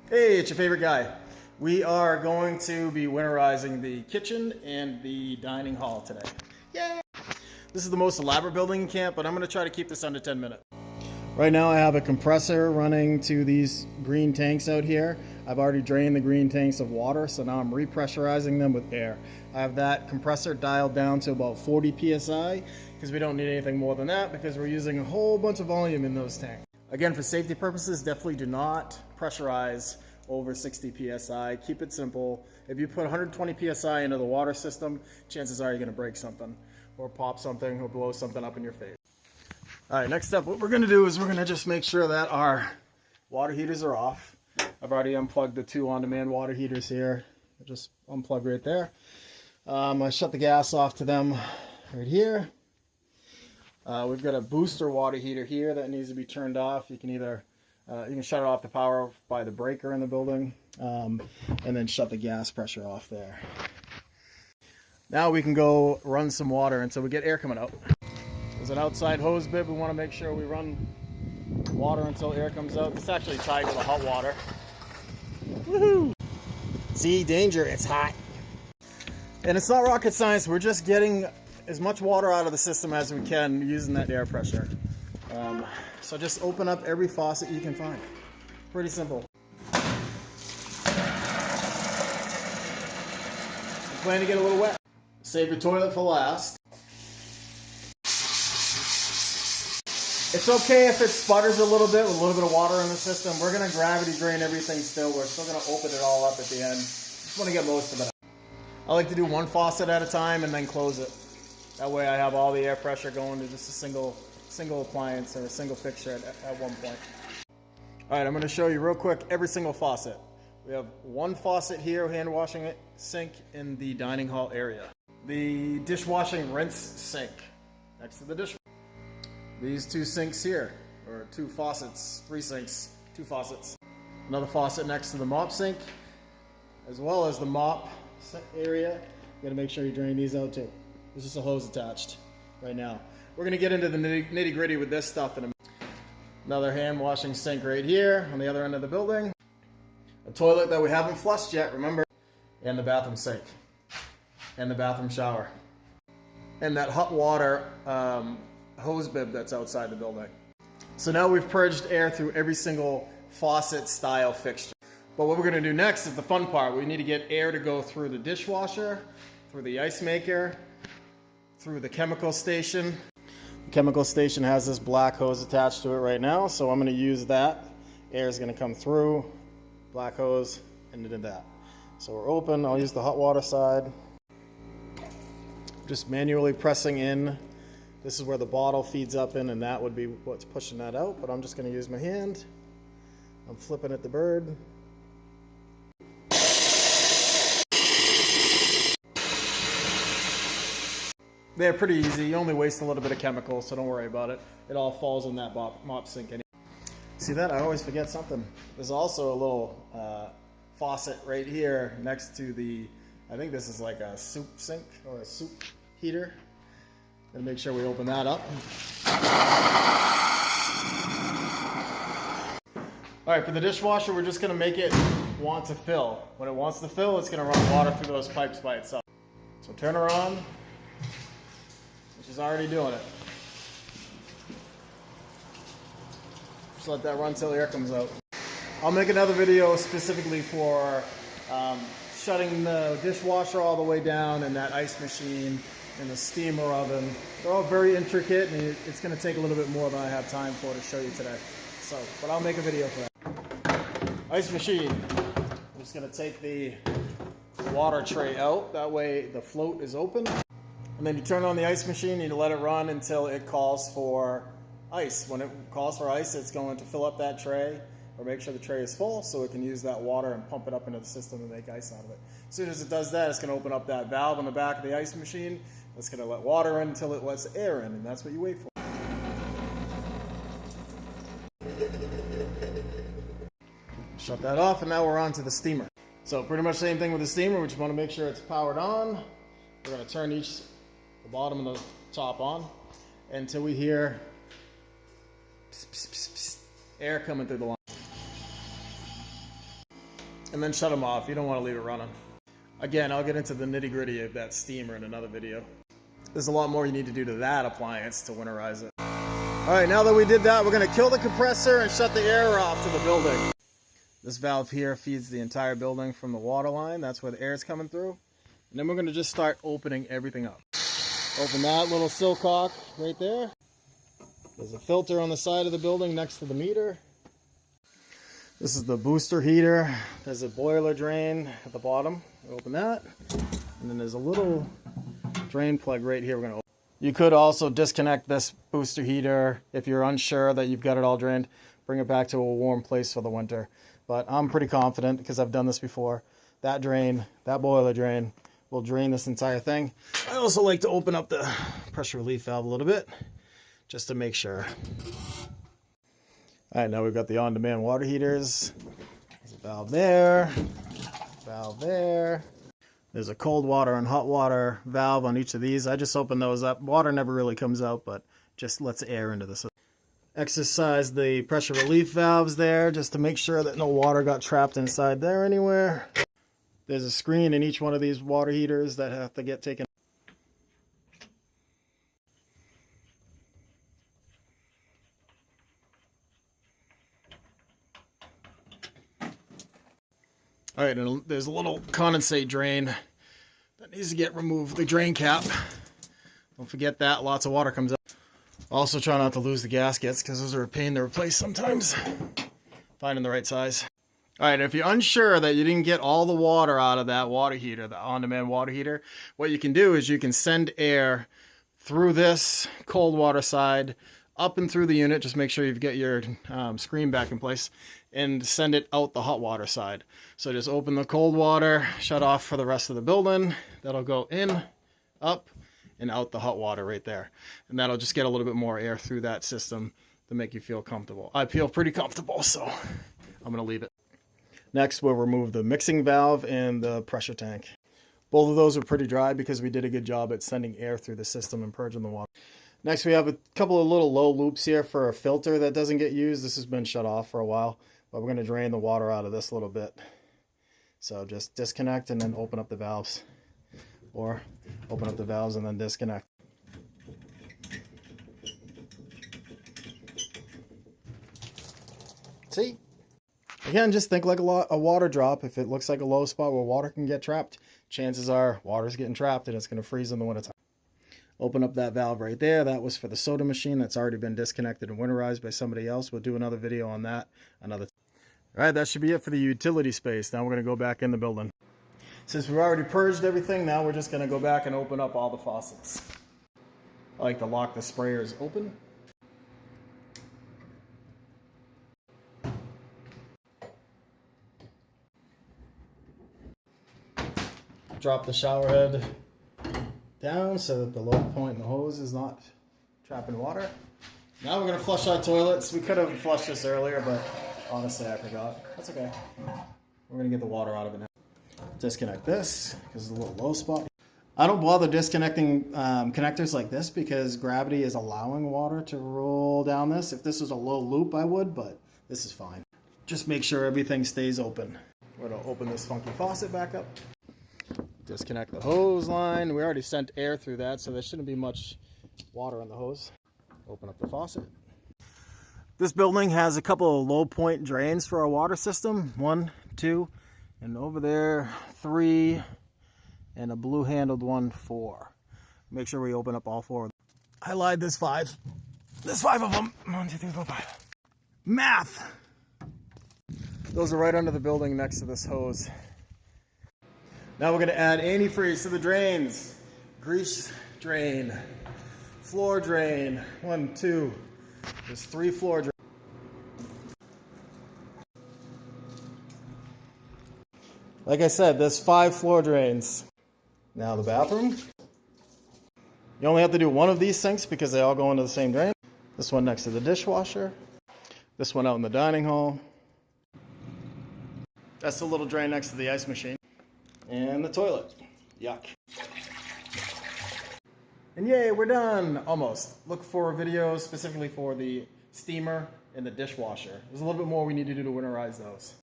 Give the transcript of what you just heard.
Hey, it's your favorite guy. We are going to be winterizing the kitchen and the dining hall today. Yay! This is the most elaborate building in camp, but I'm going to try to keep this under 10 minutes. Right now I have a compressor running to these green tanks out here. I've already drained the green tanks of water, so now I'm repressurizing them with air. I have that compressor dialed down to about 40 psi because we don't need anything more than that because we're using a whole bunch of volume in those tanks. Again, for safety purposes, definitely do not pressurize over 60 psi. Keep it simple. If you put 120 psi into the water system, chances are you're going to break something or pop something or blow something up in your face. All right, next up, what we're going to do is we're going to just make sure that our water heaters are off. I've already unplugged the two on-demand water heaters here. I'll just unplug right there. I shut the gas off to them right here. We've got a booster water heater here that needs to be turned off. You can either you can shut it off the power by the breaker in the building, and then shut the gas pressure off there. Now we can go run some water until we get air coming out. There's an outside hose bib. We want to make sure we run water until air comes out. It's actually tied to the hot water. Woohoo! See, danger, it's hot. And it's not rocket science. We're just getting as much water out of the system as we can using that air pressure. So just open up every faucet you can find. Pretty simple. Plan to get a little wet. Save your toilet for last. It's okay if it sputters a little bit with a little bit of water in the system. We're going to gravity drain everything still. We're still going to open it all up at the end. Just want to get most of it out. I like to do one faucet at a time and then close it. That way I have all the air pressure going to just a single appliance or a single fixture at one point. All right, I'm going to show you real quick every single faucet. We have one faucet here, hand washing sink in the dining hall area. The dishwashing rinse sink next to the dishwasher. These two sinks here, or two faucets, three sinks, two faucets. Another faucet next to the mop sink, as well as the mop area. You gotta make sure you drain these out too. There's just a hose attached right now. We're gonna get into the nitty gritty with this stuff in a minute. Another hand washing sink right here on the other end of the building. A toilet that we haven't flushed yet, remember? And the bathroom sink. And the bathroom shower. And that hot water hose bib that's outside the building. So now we've purged air through every single faucet style fixture. But what we're gonna do next is the fun part. We need to get air to go through the dishwasher, through the ice maker, through the chemical station. The chemical station has this black hose attached to it right now, so I'm gonna use that. Air is gonna come through, black hose, and into that. So we're open, I'll use the hot water side. Just manually pressing in. This is where the bottle feeds up in, and that would be what's pushing that out, but I'm just gonna use my hand. I'm flipping at the bird. They're pretty easy. You only waste a little bit of chemical, so don't worry about it. It all falls in that mop sink anyway. See that? I always forget something. There's also a little faucet right here next to the, I think this is like a soup sink or a soup heater. Gonna make sure we open that up. All right, for the dishwasher, we're just gonna make it want to fill. When it wants to fill, it's gonna run water through those pipes by itself. So turn her on. She's already doing it. Just let that run till the air comes out. I'll make another video specifically for shutting the dishwasher all the way down and that ice machine and the steamer oven. They're all very intricate, and it's going to take a little bit more than I have time for to show you today. So, but I'll make a video for that. Ice machine. I'm just going to take the water tray out. That way the float is open. And then you turn on the ice machine, you let it run until it calls for ice. When it calls for ice, it's going to fill up that tray or make sure the tray is full so it can use that water and pump it up into the system and make ice out of it. As soon as it does that, it's going to open up that valve on the back of the ice machine. It's going to let water in until it lets air in, and that's what you wait for. Shut that off, and now we're on to the steamer. So pretty much same thing with the steamer. We just want to make sure it's powered on. We're going to turn the bottom and the top on until we hear pss, pss, pss, pss, air coming through the line. and then shut them off. You don't want to leave it running. Again, I'll get into the nitty gritty of that steamer in another video. There's a lot more you need to do to that appliance to winterize it. All right, now that we did that, we're gonna kill the compressor and shut the air off to the building. This valve here feeds the entire building from the water line. That's where the air is coming through. And then we're gonna just start opening everything up. Open that little silcock right there. There's a filter on the side of the building next to the meter. This is the booster heater. There's a boiler drain at the bottom. Open that. And then there's a little drain plug right here we're gonna open. You could also disconnect this booster heater if you're unsure that you've got it all drained. Bring it back to a warm place for the winter. But I'm pretty confident because I've done this before. That drain, that boiler drain, will drain this entire thing. I also like to open up the pressure relief valve a little bit just to make sure. All right, now we've got the on-demand water heaters. There's a valve there, valve there. There's a cold water and hot water valve on each of these. I just open those up. Water never really comes out, but just lets air into the system. Exercise the pressure relief valves there just to make sure that no water got trapped inside there anywhere. There's a screen in each one of these water heaters that have to get taken. All right, and there's a little condensate drain that needs to get removed, the drain cap. Don't forget that, lots of water comes out. Also try not to lose the gaskets because those are a pain to replace sometimes. Finding the right size. All right, if you're unsure that you didn't get all the water out of that water heater, the on-demand water heater, what you can do is you can send air through this cold water side, up and through the unit, just make sure you've got your screen back in place, and send it out the hot water side. So just open the cold water, shut off for the rest of the building. That'll go in, up, and out the hot water right there. And that'll just get a little bit more air through that system to make you feel comfortable. I feel pretty comfortable, so I'm gonna leave it. Next, we'll remove the mixing valve and the pressure tank. Both of those are pretty dry because we did a good job at sending air through the system and purging the water. Next, we have a couple of little low loops here for a filter that doesn't get used. This has been shut off for a while, but we're going to drain the water out of this a little bit. So just disconnect and then open up the valves. Or open up the valves and then disconnect. See? Again, just think like a water drop. If it looks like a low spot where water can get trapped, chances are water's getting trapped and it's going to freeze in the wintertime. Open up that valve right there. That was for the soda machine that's already been disconnected and winterized by somebody else. We'll do another video on that another time. All right, that should be it for the utility space. Now we're going to go back in the building. Since we've already purged everything, now we're just going to go back and open up all the faucets. I like to lock the sprayers open. Drop the shower head down so that the low point in the hose is not trapping water. Now we're going to flush our toilets. We could have flushed this earlier, but honestly I forgot. That's okay. We're going to get the water out of it now. Disconnect this because it's a little low spot. I don't bother disconnecting connectors like this because gravity is allowing water to roll down this. If this was a low loop I would, but this is fine. Just make sure everything stays open. We're going to open this funky faucet back up. Disconnect the hose line. We already sent air through that, so there shouldn't be much water on the hose. Open up the faucet. This building has a couple of low point drains for our water system. 1, 2, and over there 3, and a blue handled one 4. Make sure we open up all 4 of them. I lied, there's 5. There's 5 of them. 1, 2, 3, 4, 5. Math! Those are right under the building next to this hose. Now we're going to add antifreeze to the drains. Grease drain, floor drain. 1, 2. There's 3 floor drains. Like I said, there's 5 floor drains. Now the bathroom. You only have to do one of these sinks because they all go into the same drain. This one next to the dishwasher. This one out in the dining hall. That's the little drain next to the ice machine. And the toilet. Yuck. And yay, we're done. Almost. Look for videos specifically for the steamer and the dishwasher. There's a little bit more we need to do to winterize those.